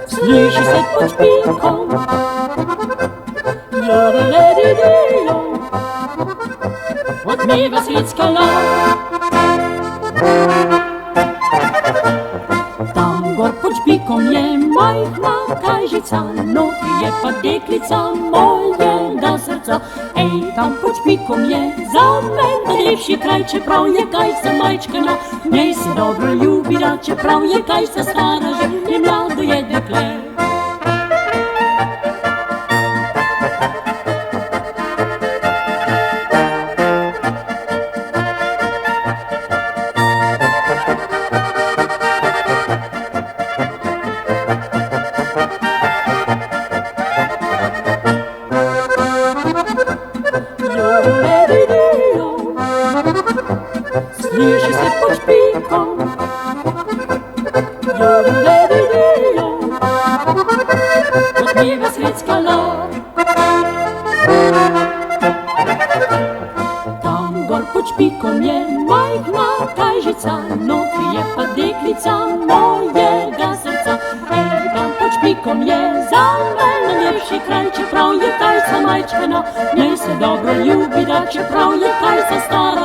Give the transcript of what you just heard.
Slyši se pod špilkom, jodeledio, odmeva svetska lav. Tam gor pod špikom je majhna kajžica, notri je pa deklica mojega srca. Ej, tam pod špikom je za men najlepši kraj, čeprav je kajsa majčkana, v njej se dobro ljubira, čeprav je kajsa stara, že in mlado je dekle. Slyši se pod špikom, jodeledio, odmeva svetska lav. Tam gor pod špikom je majhna kajžica, notri je pa deklica mojega srca. Ej, tam pod špikom je za men najlepši kraj, čeprav je kajsa majčkana, v njej se dobro ljubira, čeprav je kajsa stara.